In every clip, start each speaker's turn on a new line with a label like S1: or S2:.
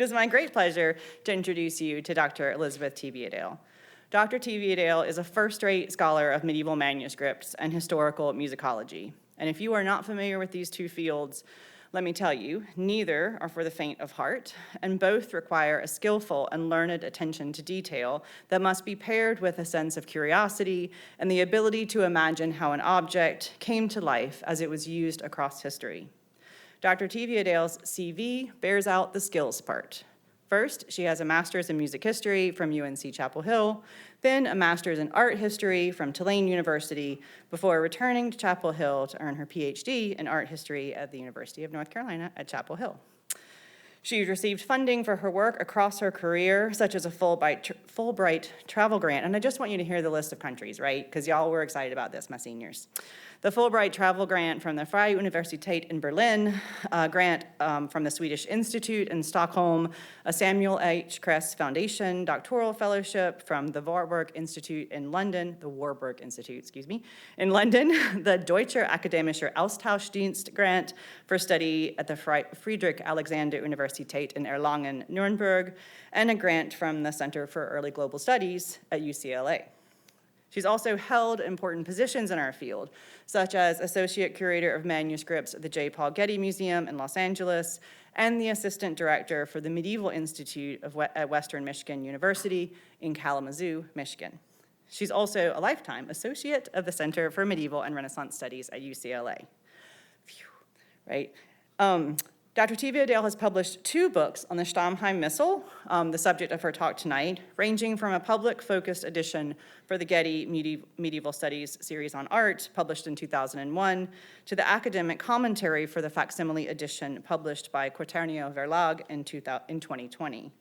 S1: It is my great pleasure to introduce you to Dr. Elizabeth Teviotdale. Dr. Teviotdale is a first-rate scholar of medieval manuscripts and historical musicology. And if you are not familiar with these two fields, let me tell you, neither are for the faint of heart, and both require a skillful and learned attention to detail that must be paired with a sense of curiosity and the ability to imagine how an object came to life as it was used across history. Dr. Teviotdale's CV bears out the skills part. First, she has a master's in music history from UNC Chapel Hill, then a master's in art history from Tulane University, before returning to Chapel Hill to earn her PhD in art history at the University of North Carolina at Chapel Hill. She received funding for her work across her career, such as a Fulbright travel grant. And I just want you to hear the list of countries, right? Because y'all were excited about this, my seniors. The Fulbright travel grant from the Freie Universität in Berlin, a grant from the Swedish Institute in Stockholm, a Samuel H. Kress Foundation doctoral fellowship from the Warburg Institute in London, in London, the Deutscher Akademischer Austauschdienst grant for study at the Friedrich Alexander Universität in Erlangen, Nuremberg, and a grant from the Center for Early Global Studies at UCLA. She's also held important positions in our field, such as Associate Curator of Manuscripts at the J. Paul Getty Museum in Los Angeles, and the Assistant Director for the Medieval Institute at Western Michigan University in Kalamazoo, Michigan. She's also a lifetime associate of the Center for Medieval and Renaissance Studies at UCLA. Phew, right? Dr. Teviotdale has published 2 books on the Stammheim Missal, the subject of her talk tonight, ranging from a public-focused edition for the Getty Medieval Studies series on art, published in 2001, to the academic commentary for the facsimile edition published by Quaternio Verlag in 2020.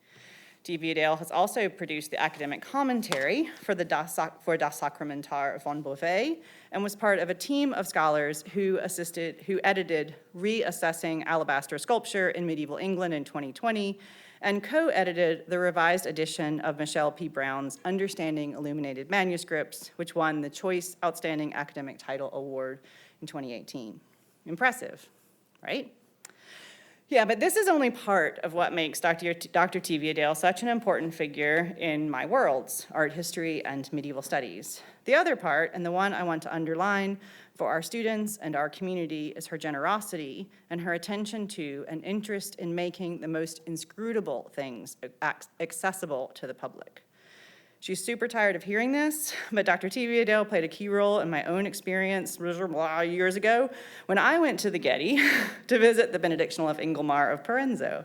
S1: Teviotdale has also produced the academic commentary for Das Sakramentar von Beauvais and was part of a team of scholars who edited Reassessing Alabaster Sculpture in Medieval England in 2020 and co-edited the revised edition of Michelle P. Brown's Understanding Illuminated Manuscripts, which won the Choice Outstanding Academic Title Award in 2018. Impressive, right? Yeah, but this is only part of what makes Dr. Teviotdale such an important figure in my worlds, art history and medieval studies. The other part, and the one I want to underline for our students and our community, is her generosity and her attention to and interest in making the most inscrutable things accessible to the public. She's super tired of hearing this, but Dr. Teviotdale played a key role in my own experience years ago when I went to the Getty to visit the Benedictional of Ingomar of Parenzo.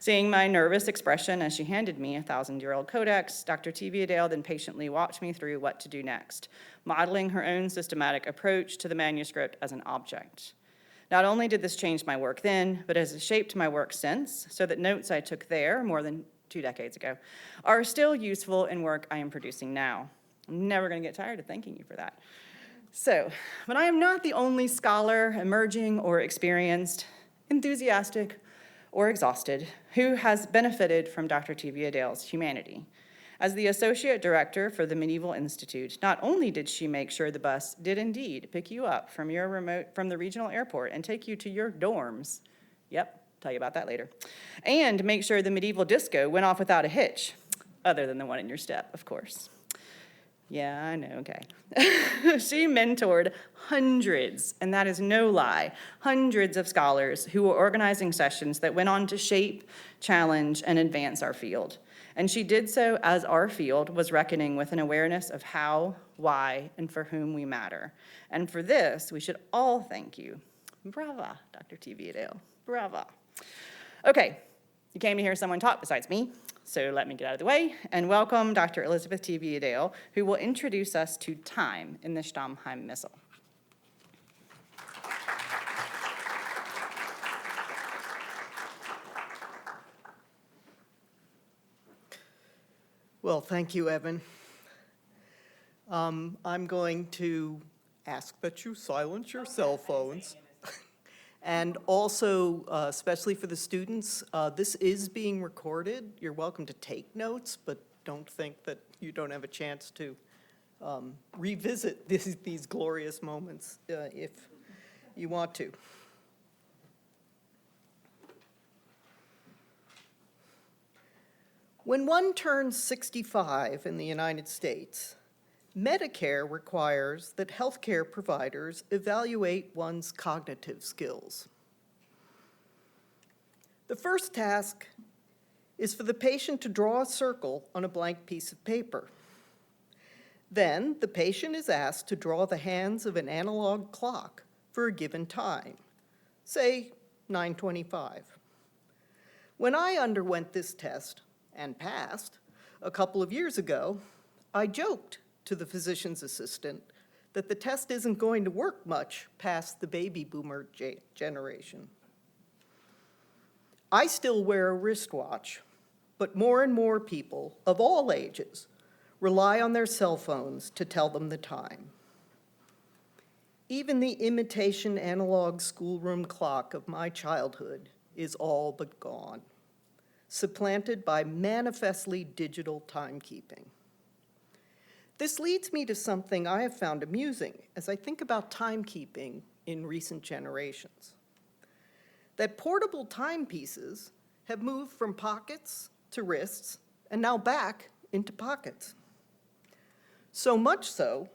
S1: Seeing my nervous expression as she handed me a 1,000-year-old codex, Dr. Teviotdale then patiently walked me through what to do next, modeling her own systematic approach to the manuscript as an object. Not only did this change my work then, but it has shaped my work since, so that notes I took there more than 2 decades ago, are still useful in work I am producing now. I'm never going to get tired of thanking you for that. So, but I am not the only scholar, emerging or experienced, enthusiastic or exhausted, who has benefited from Dr. Teviotdale's humanity. As the Associate Director for the Medieval Institute, not only did she make sure the bus did indeed pick you up from the regional airport and take you to your dorms, yep, tell you about that later, and make sure the medieval disco went off without a hitch, other than the one in your step, of course. Yeah, I know, okay. She mentored hundreds, and that is no lie, hundreds of scholars who were organizing sessions that went on to shape, challenge, and advance our field. And she did so as our field was reckoning with an awareness of how, why, and for whom we matter. And for this, we should all thank you. Brava, Dr. Teviotdale, brava. Okay, you came to hear someone talk besides me, so let me get out of the way and welcome Dr. Elizabeth Teviotdale, who will introduce us to time in the Stammheim Missal.
S2: Well, thank you, Evan. I'm going to ask that you silence your cell phones. And also, especially for the students, this is being recorded. You're welcome to take notes, but don't think that you don't have a chance to revisit these glorious moments if you want to. When one turns 65 in the United States, Medicare requires that healthcare providers evaluate one's cognitive skills. The first task is for the patient to draw a circle on a blank piece of paper. Then, the patient is asked to draw the hands of an analog clock for a given time, say 9:25. When I underwent this test and passed a couple of years ago, I joked to the physician's assistant that the test isn't going to work much past the baby boomer generation. I still wear a wristwatch, but more and more people of all ages rely on their cell phones to tell them the time. Even the imitation analog schoolroom clock of my childhood is all but gone, supplanted by manifestly digital timekeeping. This leads me to something I have found amusing as I think about timekeeping in recent generations. That portable timepieces have moved from pockets to wrists and now back into pockets. So much so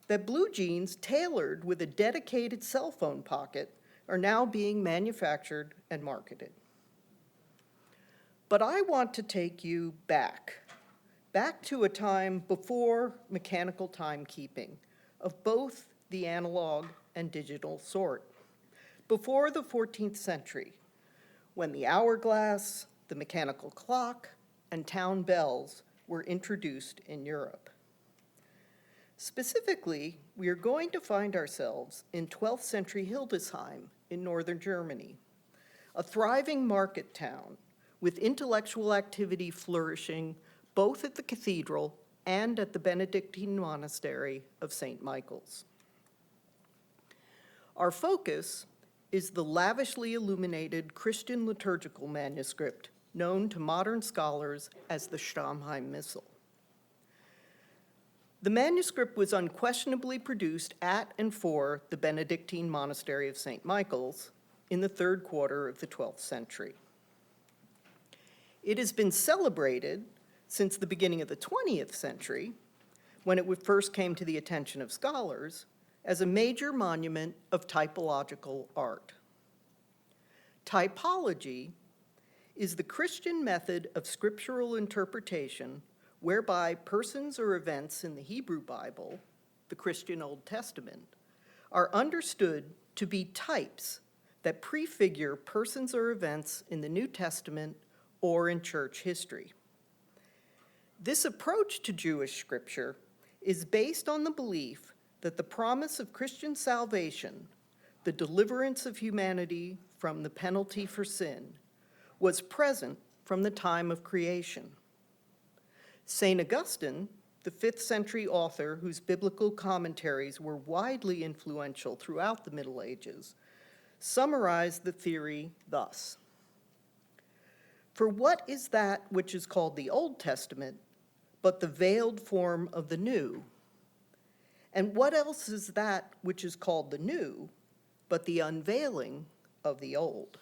S2: that blue jeans tailored with a dedicated cell phone pocket are now being manufactured and marketed. But I want to take you back to a time before mechanical timekeeping of both the analog and digital sort, before the 14th century, when the hourglass, the mechanical clock, and town bells were introduced in Europe. Specifically, we are going to find ourselves in 12th century Hildesheim in northern Germany, a thriving market town with intellectual activity flourishing both at the cathedral and at the Benedictine monastery of St. Michael's. Our focus is the lavishly illuminated Christian liturgical manuscript known to modern scholars as the Stammheim Missal. The manuscript was unquestionably produced at and for the Benedictine monastery of St. Michael's in the third quarter of the 12th century. It has been celebrated since the beginning of the 20th century, when it first came to the attention of scholars, as a major monument of typological art. Typology is the Christian method of scriptural interpretation whereby persons or events in the Hebrew Bible, the Christian Old Testament, are understood to be types that prefigure persons or events in the New Testament or in church history. This approach to Jewish scripture is based on the belief that the promise of Christian salvation, the deliverance of humanity from the penalty for sin, was present from the time of creation. St. Augustine, the 5th century author whose biblical commentaries were widely influential throughout the Middle Ages, summarized the theory thus: "For what is that which is called the Old Testament but the veiled form of the New? And what else is that which is called the New but the unveiling of the Old?"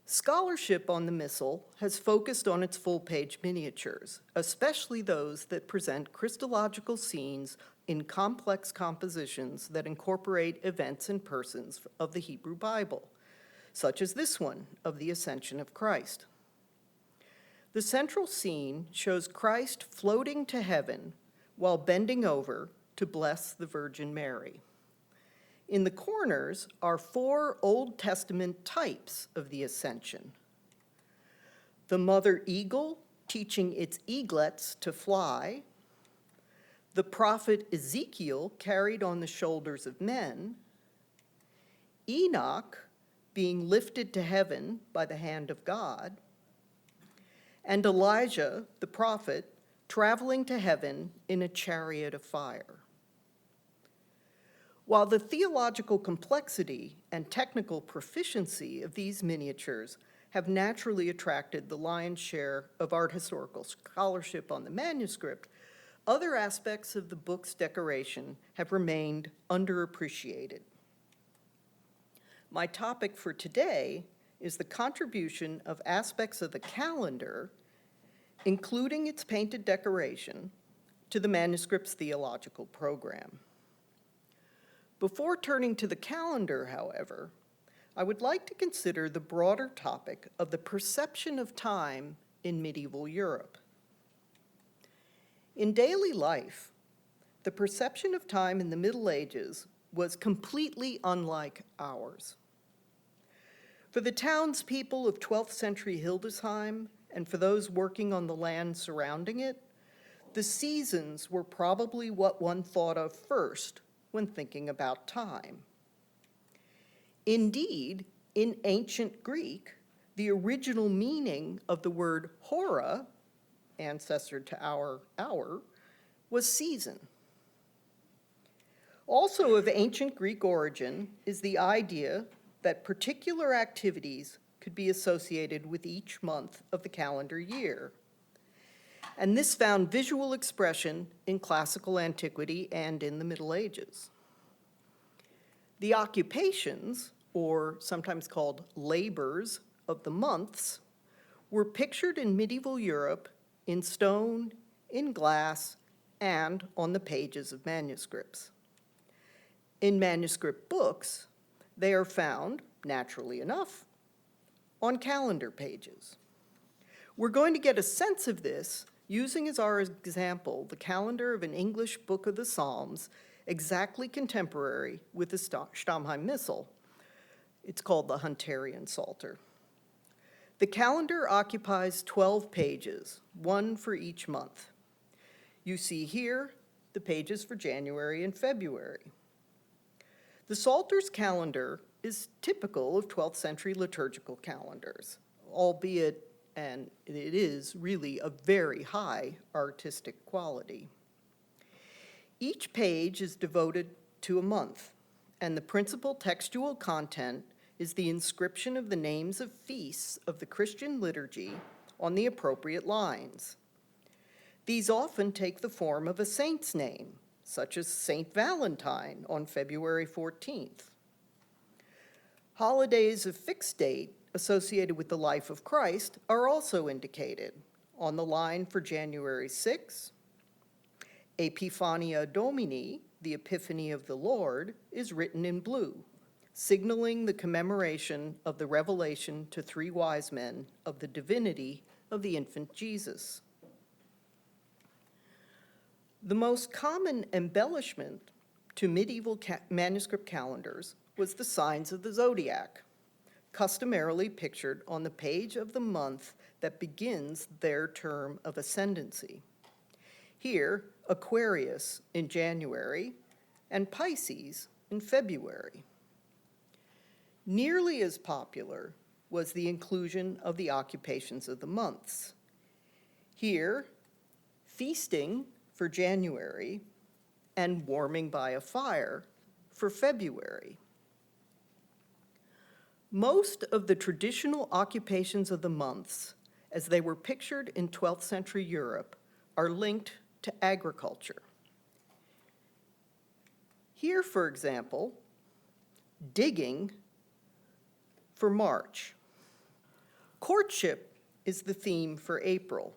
S2: Scholarship on the Missal has focused on its full-page miniatures, especially those that present Christological scenes in complex compositions that incorporate events and persons of the Hebrew Bible, such as this one of the Ascension of Christ. The central scene shows Christ floating to heaven while bending over to bless the Virgin Mary. In the corners are 4 Old Testament types of the Ascension: the mother eagle teaching its eaglets to fly, the prophet Ezekiel carried on the shoulders of men, Enoch being lifted to heaven by the hand of God, and Elijah, the prophet, traveling to heaven in a chariot of fire. While the theological complexity and technical proficiency of these miniatures have naturally attracted the lion's share of art historical scholarship on the manuscript, other aspects of the book's decoration have remained underappreciated. My topic for today is the contribution of aspects of the calendar, including its painted decoration, to the manuscript's theological program. Before turning to the calendar, however, I would like to consider the broader topic of the perception of time in medieval Europe. In daily life, the perception of time in the Middle Ages was completely unlike ours. For the townspeople of 12th century Hildesheim, and for those working on the land surrounding it, the seasons were probably what one thought of first when thinking about time. Indeed, in ancient Greek, the original meaning of the word hora, ancestor to our hour, was season. Also of ancient Greek origin is the idea that particular activities could be associated with each month of the calendar year. And this found visual expression in classical antiquity and in the Middle Ages. The occupations, or sometimes called labors, of the months were pictured in medieval Europe in stone, in glass, and on the pages of manuscripts. In manuscript books, they are found, naturally enough, on calendar pages. We're going to get a sense of this using as our example the calendar of an English book of the Psalms, exactly contemporary with the Stammheim Missal. It's called the Hunterian Psalter. The calendar occupies 12 pages, one for each month. You see here the pages for January and February. The Psalter's calendar is typical of 12th century liturgical calendars, albeit, and it is really a very high artistic quality. Each page is devoted to a month, and the principal textual content is the inscription of the names of feasts of the Christian liturgy on the appropriate lines. These often take the form of a saint's name, such as Saint Valentine on February 14th. Holidays of fixed date associated with the life of Christ are also indicated on the line for January 6. Epiphania Domini, the Epiphany of the Lord, is written in blue, signaling the commemoration of the revelation to three wise men of the divinity of the infant Jesus. The most common embellishment to medieval manuscript calendars was the signs of the zodiac, customarily pictured on the page of the month that begins their term of ascendancy. Here, Aquarius in January and Pisces in February. Nearly as popular was the inclusion of the occupations of the months. Here, feasting for January and warming by a fire for February. Most of the traditional occupations of the months, as they were pictured in 12th century Europe, are linked to agriculture. Here, for example, digging for March. Courtship is the theme for April.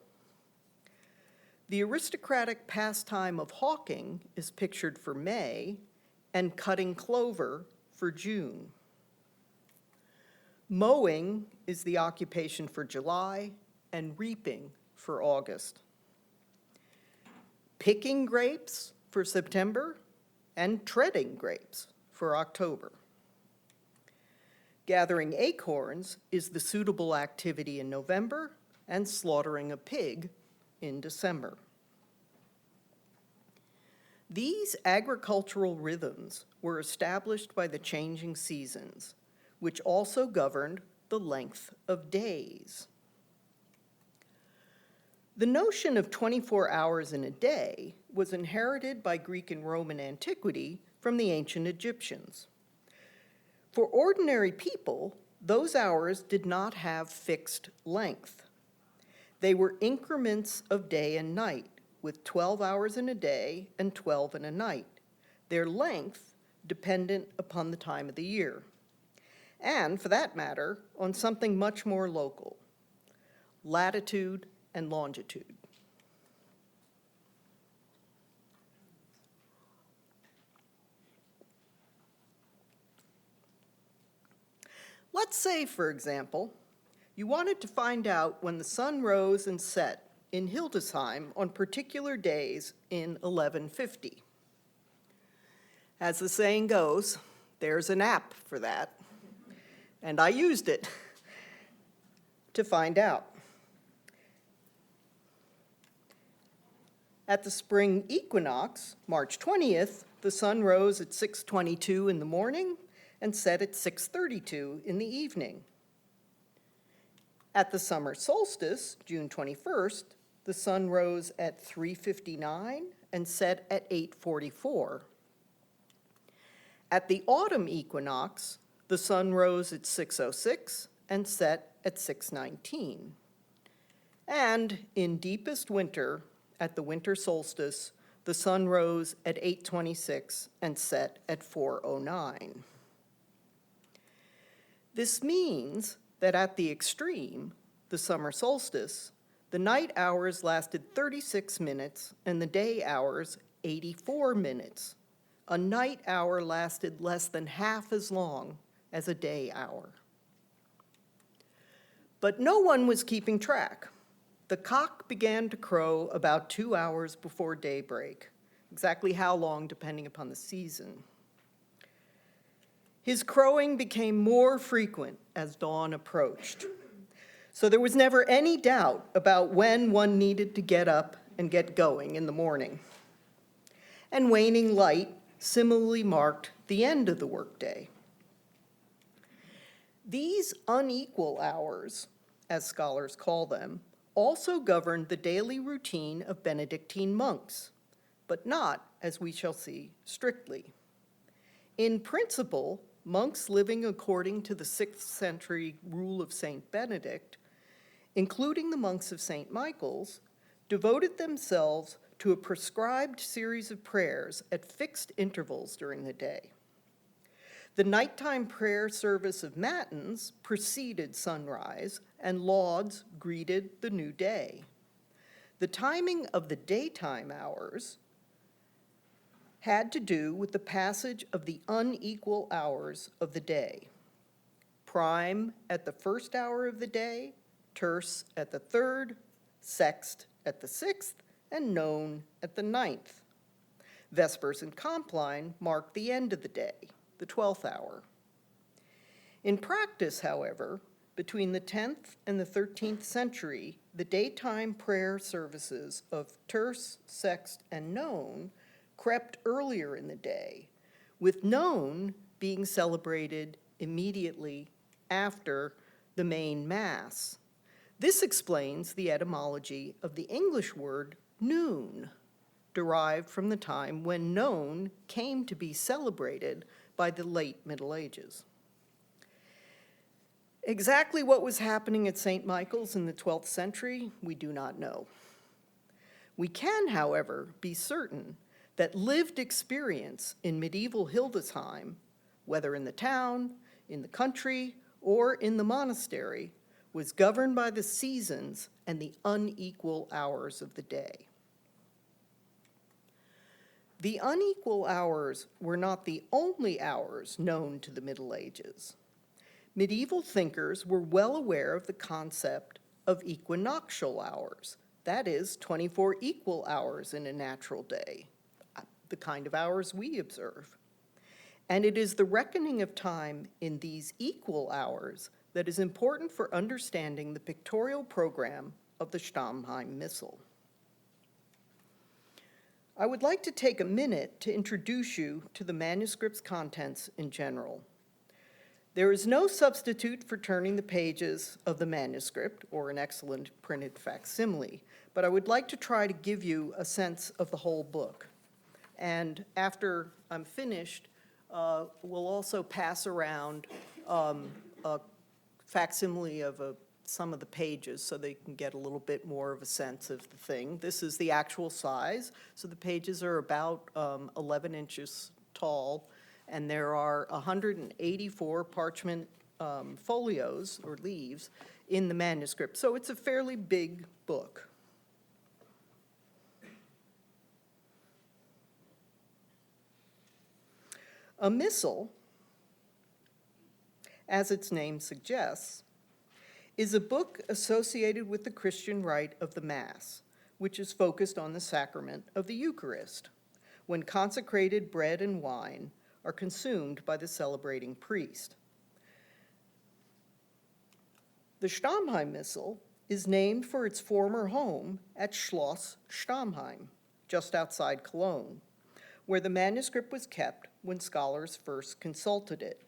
S2: The aristocratic pastime of hawking is pictured for May, and cutting clover for June. Mowing is the occupation for July, and reaping for August. Picking grapes for September, and treading grapes for October. Gathering acorns is the suitable activity in November, and slaughtering a pig in December. These agricultural rhythms were established by the changing seasons, which also governed the length of days. The notion of 24 hours in a day was inherited by Greek and Roman antiquity from the ancient Egyptians. For ordinary people, those hours did not have fixed length. They were increments of day and night, with 12 hours in a day and 12 in a night, their length dependent upon the time of the year. and for that matter, on something much more local, latitude and longitude. Let's say, for example, you wanted to find out when the sun rose and set in Hildesheim on particular days in 1150. As the saying goes, there's an app for that, and I used it to find out. At the spring equinox, March 20th, the sun rose at 6:22 in the morning and set at 6:32 in the evening. At the summer solstice, June 21st, the sun rose at 3:59 and set at 8:44. At the autumn equinox, the sun rose at 6:06 and set at 6:19. And in deepest winter, at the winter solstice, the sun rose at 8:26 and set at 4:09. This means that at the extreme, the summer solstice, the night hours lasted 36 minutes and the day hours 84 minutes. A night hour lasted less than half as long as a day hour. But no one was keeping track. The cock began to crow about 2 hours before daybreak, exactly how long depending upon the season. His crowing became more frequent as dawn approached. So there was never any doubt about when one needed to get up and get going in the morning. And waning light similarly marked the end of the workday. These unequal hours, as scholars call them, also governed the daily routine of Benedictine monks, but not, as we shall see, strictly. In principle, monks living according to the 6th century rule of Saint Benedict, including the monks of St. Michael's, devoted themselves to a prescribed series of prayers at fixed intervals during the day. The nighttime prayer service of matins preceded sunrise, and lauds greeted the new day. The timing of the daytime hours had to do with the passage of the unequal hours of the day. Prime at the first hour of the day, terce at the third, sext at the 6th, and none at the 9th. Vespers and Compline marked the end of the day, the 12th hour. In practice, however, between the 10th and the 13th century, the daytime prayer services of terce, sext, and none crept earlier in the day, with none being celebrated immediately after the main Mass. This explains the etymology of the English word noon, derived from the time when none came to be celebrated by the late Middle Ages. Exactly what was happening at St. Michael's in the 12th century, we do not know. We can, however, be certain that lived experience in medieval Hildesheim, whether in the town, in the country, or in the monastery, was governed by the seasons and the unequal hours of the day. The unequal hours were not the only hours known to the Middle Ages. Medieval thinkers were well aware of the concept of equinoctial hours, that is, 24 equal hours in a natural day, the kind of hours we observe. And it is the reckoning of time in these equal hours that is important for understanding the pictorial program of the Stammheim Missal. I would like to take a minute to introduce you to the manuscript's contents in general. There is no substitute for turning the pages of the manuscript or an excellent printed facsimile, but I would like to try to give you a sense of the whole book. And after I'm finished, we'll also pass around a facsimile of some of the pages so they can get a little bit more of a sense of the thing. This is the actual size, so the pages are about 11 inches tall, and there are 184 parchment folios or leaves in the manuscript. So it's a fairly big book. A missal, as its name suggests, is a book associated with the Christian rite of the Mass, which is focused on the sacrament of the Eucharist, when consecrated bread and wine are consumed by the celebrating priest. The Stammheim Missal is named for its former home at Schloss Stammheim, just outside Cologne, where the manuscript was kept when scholars first consulted it.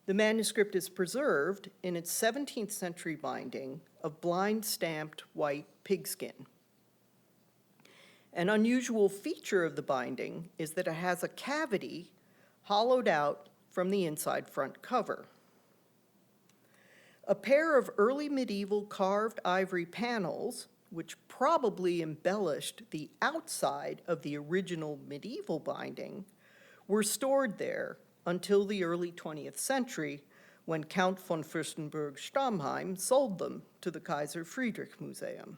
S2: The manuscript is preserved in its 17th century binding of blind stamped white pigskin. An unusual feature of the binding is that it has a cavity hollowed out from the inside front cover. A pair of early medieval carved ivory panels, which probably embellished the outside of the original medieval binding, were stored there until the early 20th century, when Count von Fürstenberg-Stammheim sold them to the Kaiser Friedrich Museum.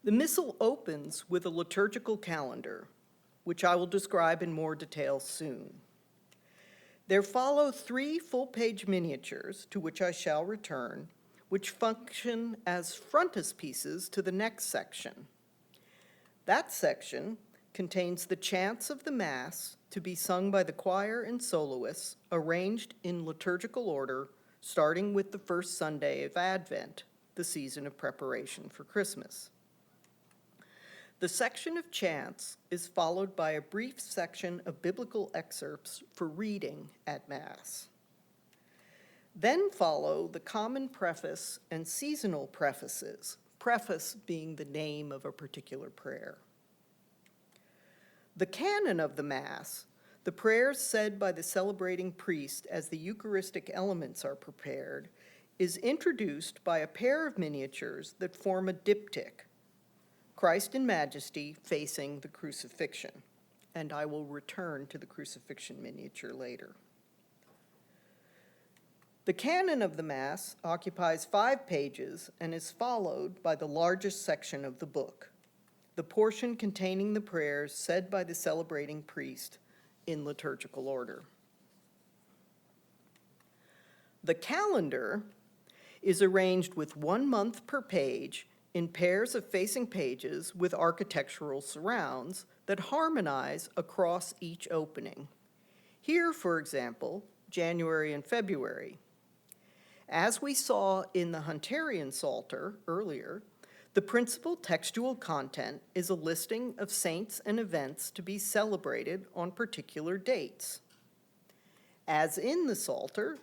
S2: The Missal opens with a liturgical calendar, which I will describe in more detail soon. There follow 3 full-page miniatures, to which I shall return, which function as frontispieces to the next section. That section contains the chants of the Mass to be sung by the choir and soloists, arranged in liturgical order, starting with the first Sunday of Advent, the season of preparation for Christmas. The section of chants is followed by a brief section of biblical excerpts for reading at Mass. Then follow the common preface and seasonal prefaces, preface being the name of a particular prayer. The canon of the Mass, the prayers said by the celebrating priest as the Eucharistic elements are prepared, is introduced by a pair of miniatures that form a diptych, Christ in Majesty facing the crucifixion, and I will return to the crucifixion miniature later. The canon of the Mass occupies 5 pages and is followed by the largest section of the book, the portion containing the prayers said by the celebrating priest in liturgical order. The calendar is arranged with 1 month per page in pairs of facing pages with architectural surrounds that harmonize across each opening. Here, for example, January and February. As we saw in the Hunterian Psalter earlier, the principal textual content is a listing of saints and events to be celebrated on particular dates. As in the Psalter,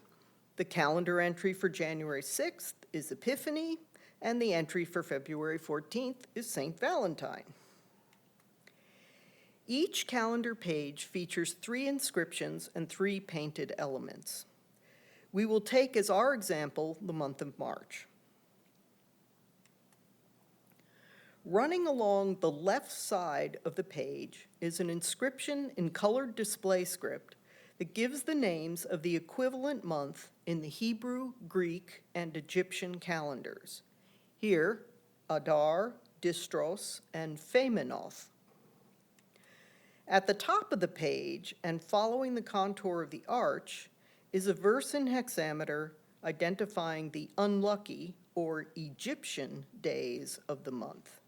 S2: the calendar entry for January 6th is Epiphany, and the entry for February 14th is St. Valentine. Each calendar page features 3 inscriptions and 3 painted elements. We will take as our example the month of March. Running along the left side of the page is an inscription in colored display script that gives the names of the equivalent month in the Hebrew, Greek, and Egyptian calendars. Here, Adar, Distros, and Feminoth. At the top of the page, and following the contour of the arch, is a verse in hexameter identifying the unlucky or Egyptian days of the month,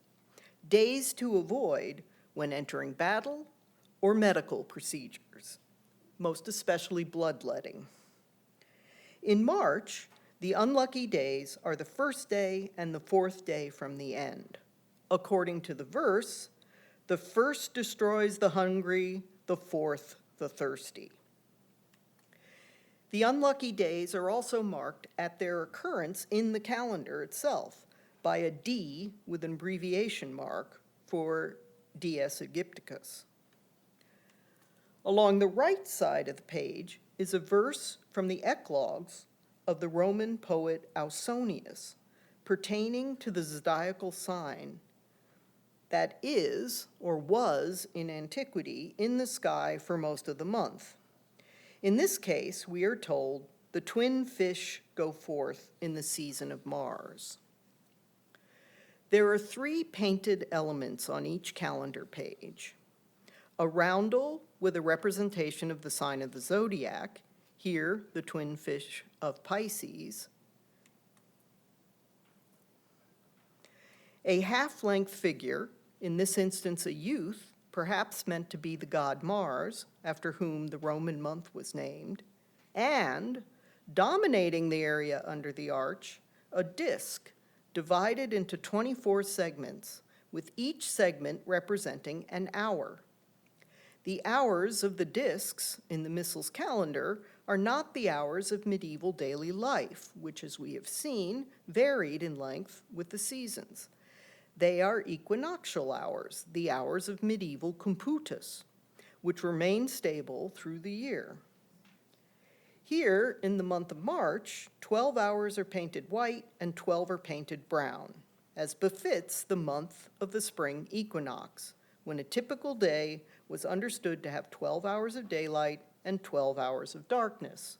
S2: days to avoid when entering battle or medical procedures, most especially bloodletting. In March, the unlucky days are the 1st day and the 4th day from the end. According to the verse, the 1st destroys the hungry, the 4th the thirsty. The unlucky days are also marked at their occurrence in the calendar itself by a D with an abbreviation mark for Dies Aegypticus. Along the right side of the page is a verse from the Eclogues of the Roman poet Ausonius, pertaining to the zodiacal sign that is or was in antiquity in the sky for most of the month. In this case, we are told the twin fish go forth in the season of Mars. There are 3 painted elements on each calendar page. A roundel with a representation of the sign of the zodiac, here the twin fish of Pisces. A half-length figure, in this instance a youth, perhaps meant to be the god Mars, after whom the Roman month was named, and, dominating the area under the arch, a disk divided into 24 segments, with each segment representing an hour. The hours of the disks in the Missal's calendar are not the hours of medieval daily life, which, as we have seen, varied in length with the seasons. They are equinoctial hours, the hours of medieval computus, which remain stable through the year. Here, in the month of March, 12 hours are painted white and 12 are painted brown, as befits the month of the spring equinox, when a typical day was understood to have 12 hours of daylight and 12 hours of darkness.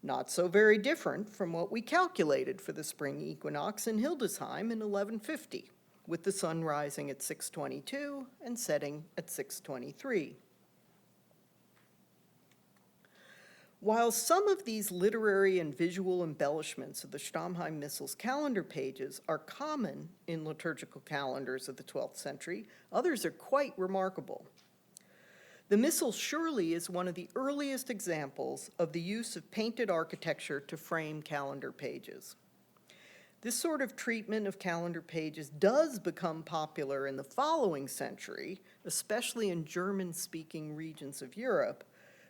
S2: Not so very different from what we calculated for the spring equinox in Hildesheim in 1150, with the sun rising at 6:22 and setting at 6:23. While some of these literary and visual embellishments of the Stammheim Missal's calendar pages are common in liturgical calendars of the 12th century, others are quite remarkable. The Missal surely is one of the earliest examples of the use of painted architecture to frame calendar pages. This sort of treatment of calendar pages does become popular in the following century, especially in German-speaking regions of Europe,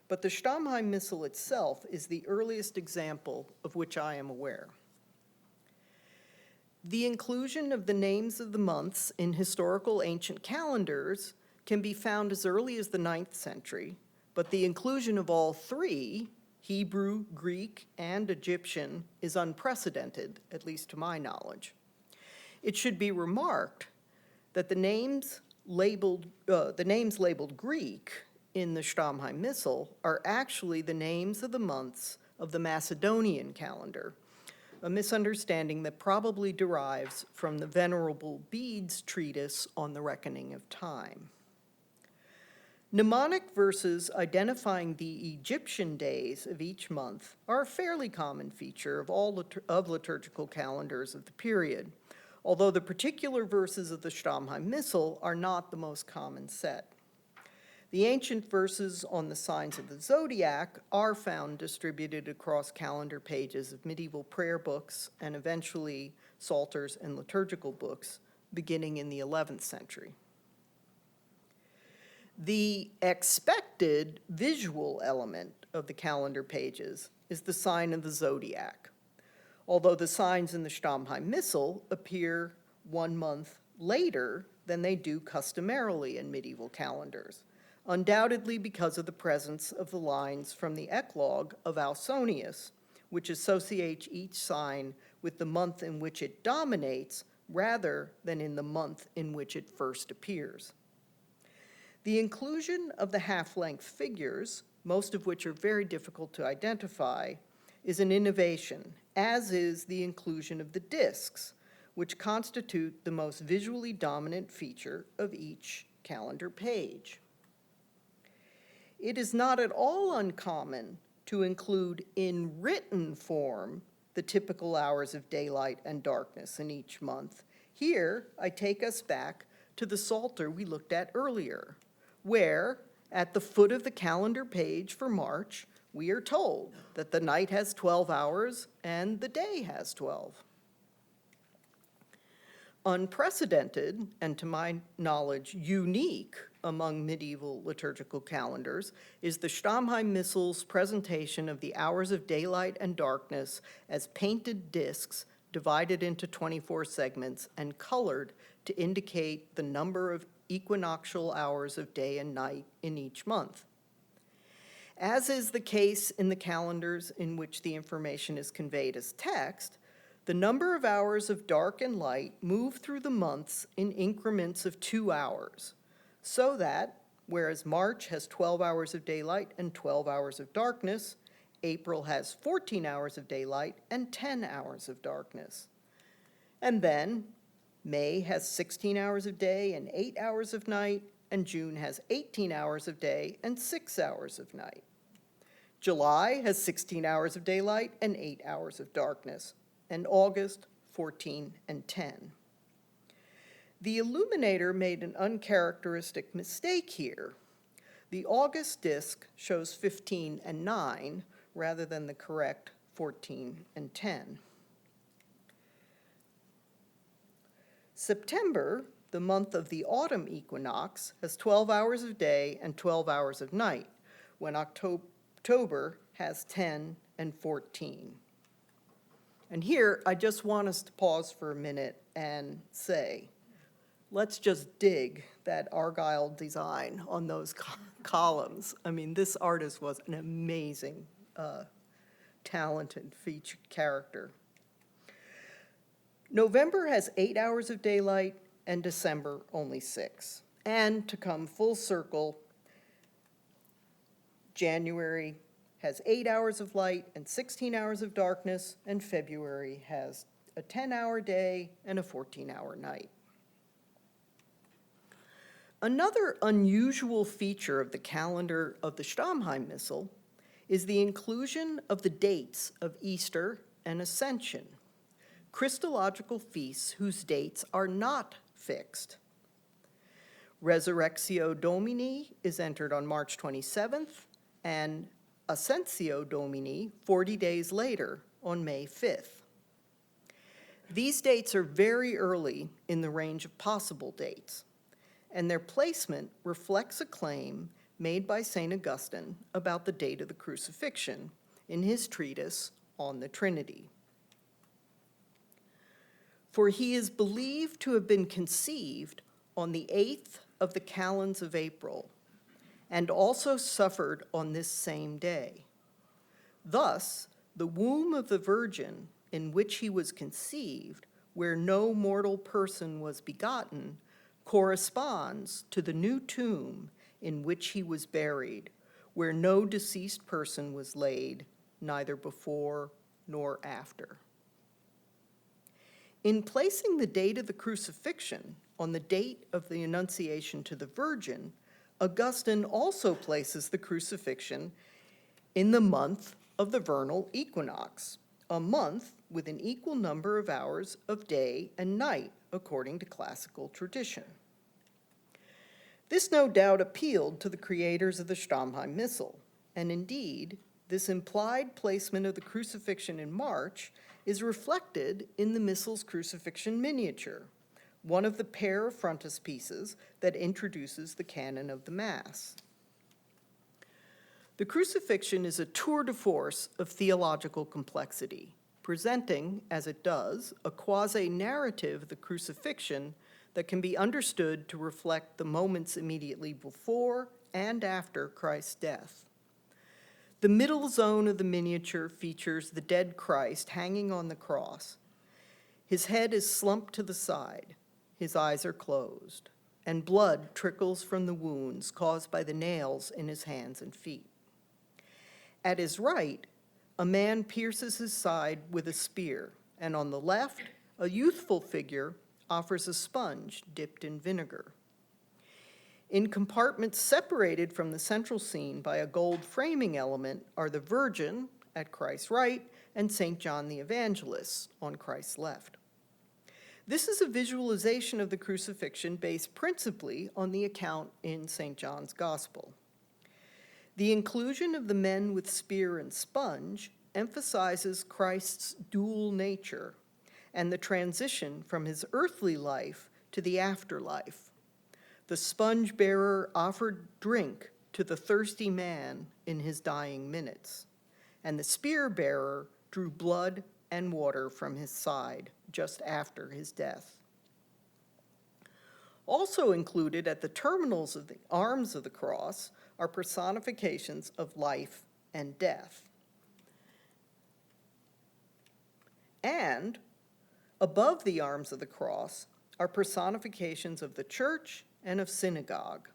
S2: but the Stammheim Missal itself is the earliest example of which I am aware. The inclusion of the names of the months in historical ancient calendars can be found as early as the 9th century, but the inclusion of all 3, Hebrew, Greek, and Egyptian, is unprecedented, at least to my knowledge. It should be remarked that the names labeled Greek in the Stammheim Missal are actually the names of the months of the Macedonian calendar, a misunderstanding that probably derives from the Venerable Bede's treatise on the reckoning of time. Mnemonic verses identifying the Egyptian days of each month are a fairly common feature of all liturgical calendars of the period, although the particular verses of the Stammheim Missal are not the most common set. The ancient verses on the signs of the zodiac are found distributed across calendar pages of medieval prayer books and eventually psalters and liturgical books beginning in the 11th century. The expected visual element of the calendar pages is the sign of the zodiac, although the signs in the Stammheim Missal appear 1 month later than they do customarily in medieval calendars, undoubtedly because of the presence of the lines from the eclogue of Ausonius, which associates each sign with the month in which it dominates rather than in the month in which it first appears. The inclusion of the half-length figures, most of which are very difficult to identify, is an innovation, as is the inclusion of the discs, which constitute the most visually dominant feature of each calendar page. It is not at all uncommon to include in written form the typical hours of daylight and darkness in each month. Here, I take us back to the Psalter we looked at earlier, where, at the foot of the calendar page for March, we are told that the night has 12 hours and the day has 12. Unprecedented, and to my knowledge, unique among medieval liturgical calendars, is the Stammheim Missal's presentation of the hours of daylight and darkness as painted discs divided into 24 segments and colored to indicate the number of equinoctial hours of day and night in each month. As is the case in the calendars in which the information is conveyed as text, The number of hours of dark and light move through the months in increments of 2 hours, so that, whereas March has 12 hours of daylight and 12 hours of darkness, April has 14 hours of daylight and 10 hours of darkness. And then, May has 16 hours of day and 8 hours of night, and June has 18 hours of day and 6 hours of night. July has 16 hours of daylight and 8 hours of darkness, and August, 14 and 10. The illuminator made an uncharacteristic mistake here. The August disk shows 15 and 9 rather than the correct 14 and 10. September, the month of the autumn equinox, has 12 hours of day and 12 hours of night, when October has 10 and 14. And here, I just want us to pause for a minute and say, let's just dig that Argyle design on those columns. I mean, this artist was an amazing, talented featured character. November has 8 hours of daylight and December only 6. And to come full circle, January has 8 hours of light and 16 hours of darkness, and February has a 10-hour day and a 14-hour night. Another unusual feature of the calendar of the Stammheim Missal is the inclusion of the dates of Easter and Ascension, Christological feasts whose dates are not fixed. Resurrectio Domini is entered on March 27th, and Ascensio Domini 40 days later on May 5th. These dates are very early in the range of possible dates, and their placement reflects a claim made by St. Augustine about the date of the crucifixion in his treatise on the Trinity. For he is believed to have been conceived on the 8th of the calends of April, and also suffered on this same day. Thus, the womb of the Virgin in which he was conceived, where no mortal person was begotten, corresponds to the new tomb in which he was buried, where no deceased person was laid, neither before nor after. In placing the date of the crucifixion on the date of the Annunciation to the Virgin, Augustine also places the crucifixion in the month of the vernal equinox, a month with an equal number of hours of day and night, according to classical tradition. This no doubt appealed to the creators of the Stammheim Missal, and indeed, this implied placement of the crucifixion in March is reflected in the Missal's crucifixion miniature, one of the pair of frontispieces that introduces the canon of the Mass. The crucifixion is a tour de force of theological complexity, presenting, as it does, a quasi-narrative of the crucifixion that can be understood to reflect the moments immediately before and after Christ's death. The middle zone of the miniature features the dead Christ hanging on the cross. His head is slumped to the side, his eyes are closed, and blood trickles from the wounds caused by the nails in his hands and feet. At his right, a man pierces his side with a spear, and on the left, a youthful figure offers a sponge dipped in vinegar. In compartments separated from the central scene by a gold framing element are the Virgin at Christ's right and St. John the Evangelist on Christ's left. This is a visualization of the crucifixion based principally on the account in St. John's Gospel. The inclusion of the men with spear and sponge emphasizes Christ's dual nature and the transition from his earthly life to the afterlife. The sponge bearer offered drink to the thirsty man in his dying minutes, and the spear bearer drew blood and water from his side just after his death. Also included at the terminals of the arms of the cross are personifications of life and death. And Above the arms of the cross are personifications of the church and of synagogue.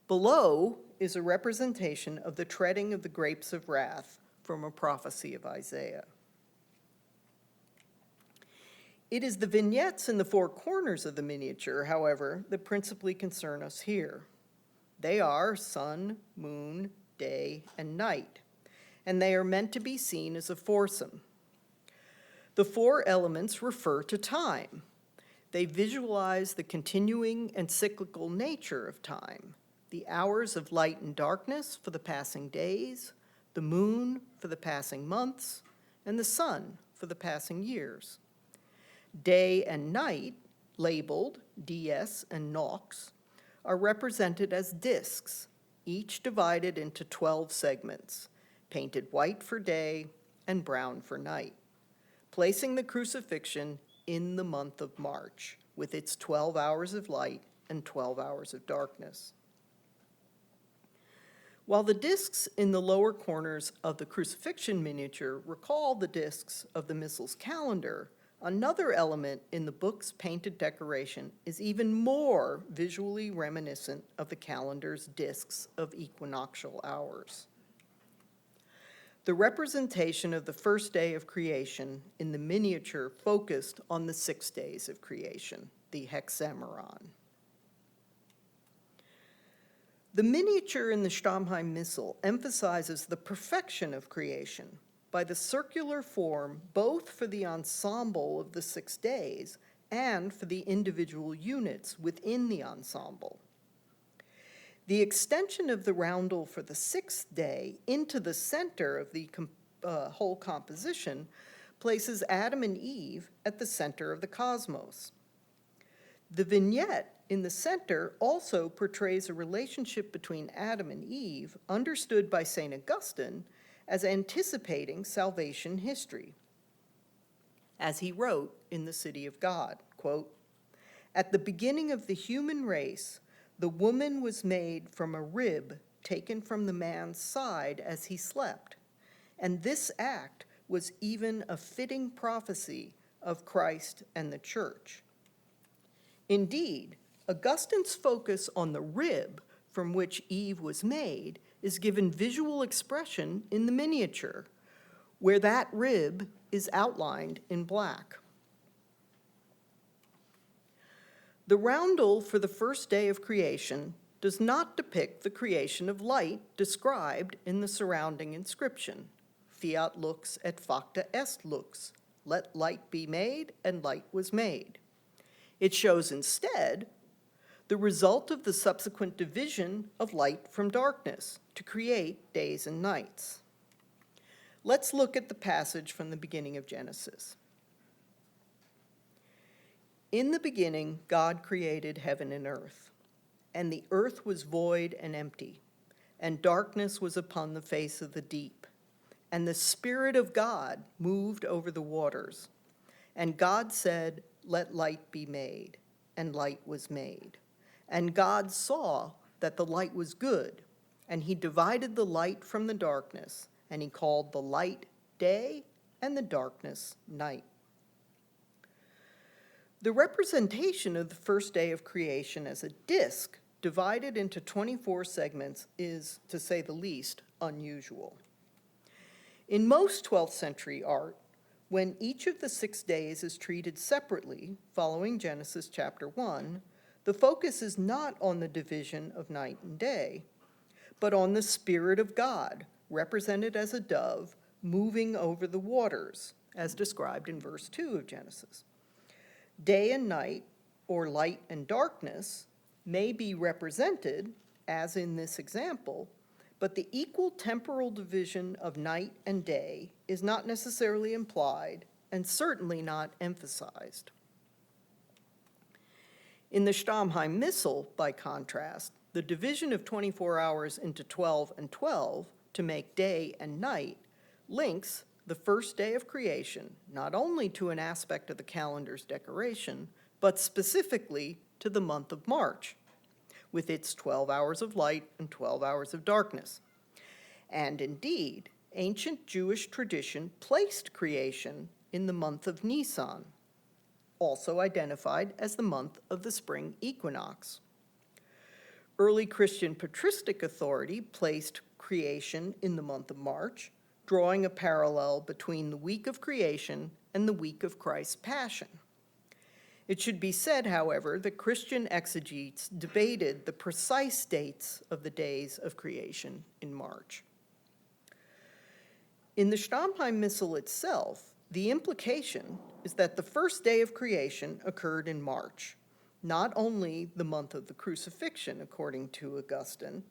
S2: Below is a representation of the treading of the grapes of wrath from a prophecy of Isaiah. It is the vignettes in the four corners of the miniature, however, that principally concern us here. They are sun, moon, day, and night, and they are meant to be seen as a foursome. The four elements refer to time. They visualize the continuing and cyclical nature of time, the hours of light and darkness for the passing days, the moon for the passing months, and the sun for the passing years. Day and night, labeled DS and Nox, are represented as discs, each divided into 12 segments, painted white for day and brown for night, placing the crucifixion in the month of March, with its 12 hours of light and 12 hours of darkness. While the discs in the lower corners of the crucifixion miniature recall the discs of the Missal's calendar, another element in the book's painted decoration is even more visually reminiscent of the calendar's discs of equinoctial hours. The representation of the first day of creation in the miniature focused on the 6 days of creation, the hexameron. The miniature in the Stammheim Missal emphasizes the perfection of creation by the circular form both for the ensemble of the 6 days and for the individual units within the ensemble. The extension of the roundel for the 6th day into the center of the whole composition places Adam and Eve at the center of the cosmos. The vignette in the center also portrays a relationship between Adam and Eve understood by St. Augustine as anticipating salvation history. As he wrote in The City of God, quote, "At the beginning of the human race, the woman was made from a rib taken from the man's side as he slept, and this act was even a fitting prophecy of Christ and the church." Indeed, Augustine's focus on the rib from which Eve was made is given visual expression in the miniature, where that rib is outlined in black. The roundel for the first day of creation does not depict the creation of light described in the surrounding inscription, Fiat lux et facta est lux, let light be made, and light was made. It shows instead the result of the subsequent division of light from darkness to create days and nights. Let's look at the passage from the beginning of Genesis. "In the beginning, God created heaven and earth, and the earth was void and empty, and darkness was upon the face of the deep, and the Spirit of God moved over the waters. And God said, 'Let light be made,' and light was made. And God saw that the light was good, and he divided the light from the darkness, and he called the light day and the darkness night." The representation of the first day of creation as a disk divided into 24 segments is, to say the least, unusual. In most 12th century art, when each of the 6 days is treated separately, following Genesis chapter 1, the focus is not on the division of night and day, but on the Spirit of God, represented as a dove, moving over the waters, as described in verse 2 of Genesis. Day and night, or light and darkness, may be represented, as in this example, but the equal temporal division of night and day is not necessarily implied and certainly not emphasized. In the Stammheim Missal, by contrast, the division of 24 hours into 12 and 12 to make day and night links the first day of creation not only to an aspect of the calendar's decoration, but specifically to the month of March, with its 12 hours of light and 12 hours of darkness. And indeed, ancient Jewish tradition placed creation in the month of Nisan, also identified as the month of the spring equinox. Early Christian patristic authority placed creation in the month of March, drawing a parallel between the week of creation and the week of Christ's Passion. It should be said, however, that Christian exegetes debated the precise dates of the days of creation in March. In the Stammheim Missal itself, the implication is that the first day of creation occurred in March, not only the month of the crucifixion, according to Augustine,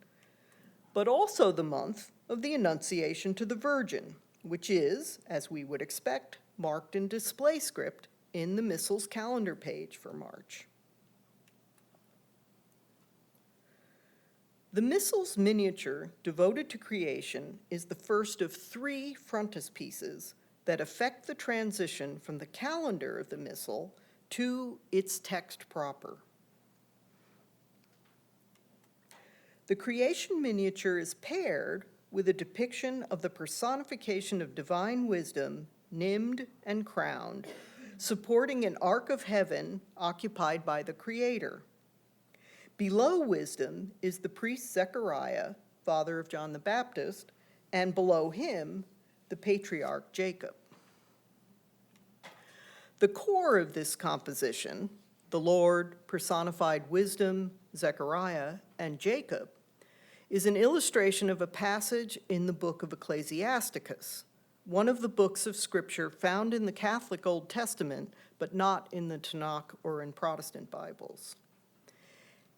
S2: but also the month of the Annunciation to the Virgin, which is, as we would expect, marked in display script in the Missal's calendar page for March. The Missal's miniature devoted to creation is the first of 3 frontispieces that affect the transition from the calendar of the Missal to its text proper. The creation miniature is paired with a depiction of the personification of divine wisdom, nimmed and crowned, supporting an ark of heaven occupied by the Creator. Below wisdom is the priest Zechariah, father of John the Baptist, and below him, the patriarch Jacob. The core of this composition, the Lord, personified wisdom, Zechariah, and Jacob, is an illustration of a passage in the book of Ecclesiasticus, one of the books of Scripture found in the Catholic Old Testament, but not in the Tanakh or in Protestant Bibles.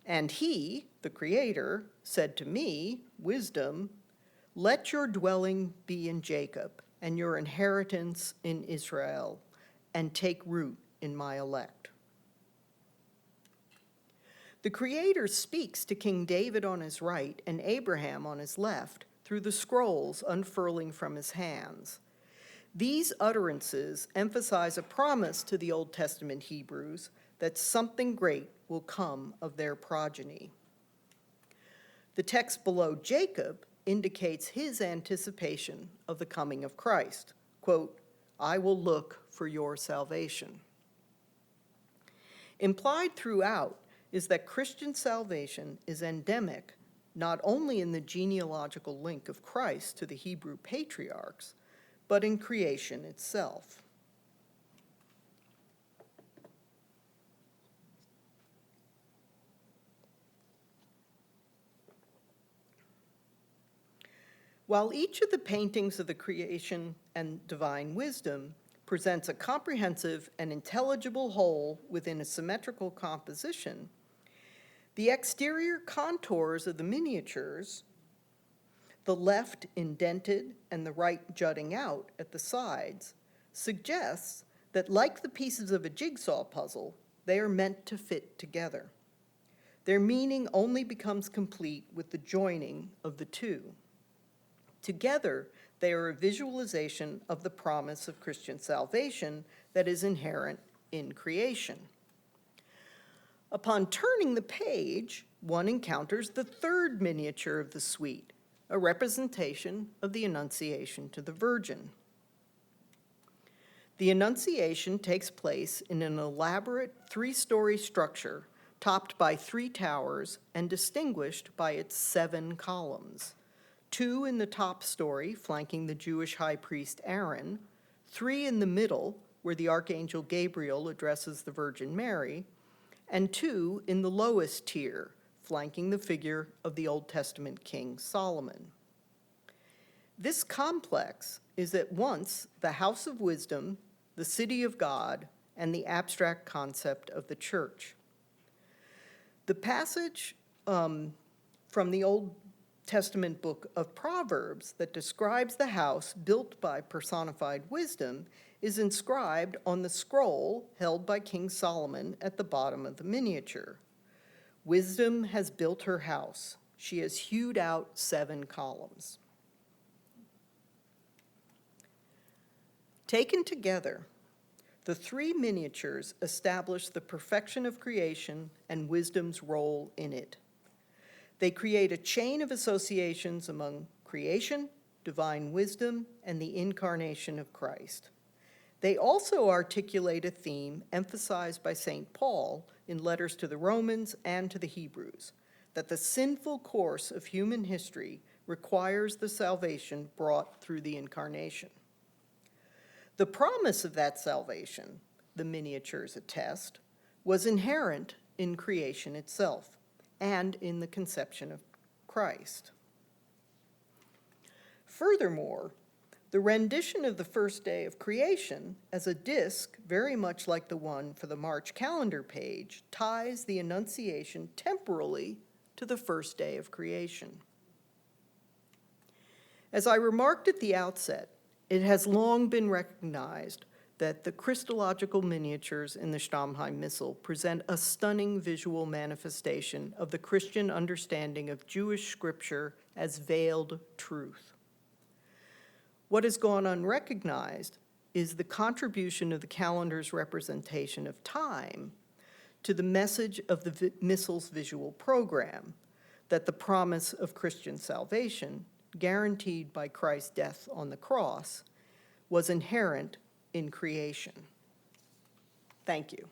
S2: And he, the Creator, said to me, wisdom, let your dwelling be in Jacob, and your inheritance in Israel, and take root in my elect. The Creator speaks to King David on his right and Abraham on his left through the scrolls unfurling from his hands. These utterances emphasize a promise to the Old Testament Hebrews that something great will come of their progeny. The text below Jacob indicates his anticipation of the coming of Christ. Quote, I will look for your salvation. Implied throughout is that Christian salvation is endemic not only in the genealogical link of Christ to the Hebrew patriarchs, but in creation itself. While each of the paintings of the creation and divine wisdom presents a comprehensive and intelligible whole within a symmetrical composition, the exterior contours of the miniatures, the left indented and the right jutting out at the sides, suggests that, like the pieces of a jigsaw puzzle, they are meant to fit together. Their meaning only becomes complete with the joining of the two. Together, they are a visualization of the promise of Christian salvation that is inherent in creation. Upon turning the page, one encounters the third miniature of the suite, a representation of the Annunciation to the Virgin. The Annunciation takes place in an elaborate 3-story structure topped by 3 towers and distinguished by its 7 columns. 2 in the top story, flanking the Jewish high priest Aaron, 3 in the middle, where the Archangel Gabriel addresses the Virgin Mary, and 2 in the lowest tier, flanking the figure of the Old Testament King Solomon. This complex is at once the house of wisdom, the city of God, and the abstract concept of the church. The passage from the Old Testament book of Proverbs that describes the house built by personified wisdom is inscribed on the scroll held by King Solomon at the bottom of the miniature. Wisdom has built her house. She has hewed out 7 columns. Taken together, the 3 miniatures establish the perfection of creation and wisdom's role in it. They create a chain of associations among creation, divine wisdom, and the incarnation of Christ. They also articulate a theme emphasized by St. Paul in letters to the Romans and to the Hebrews, that the sinful course of human history requires the salvation brought through the incarnation. The promise of that salvation, the miniatures attest, was inherent in creation itself and in the conception of Christ. Furthermore, the rendition of the first day of creation as a disc, very much like the one for the March calendar page, ties the Annunciation temporally to the first day of creation. As I remarked at the outset, it has long been recognized that the Christological miniatures in the Stammheim Missal present a stunning visual manifestation of the Christian understanding of Jewish scripture as veiled truth. What has gone unrecognized is the contribution of the calendar's representation of time to the message of the Missal's visual program, that the promise of Christian salvation, guaranteed by Christ's death on the cross, was inherent in creation. Thank you.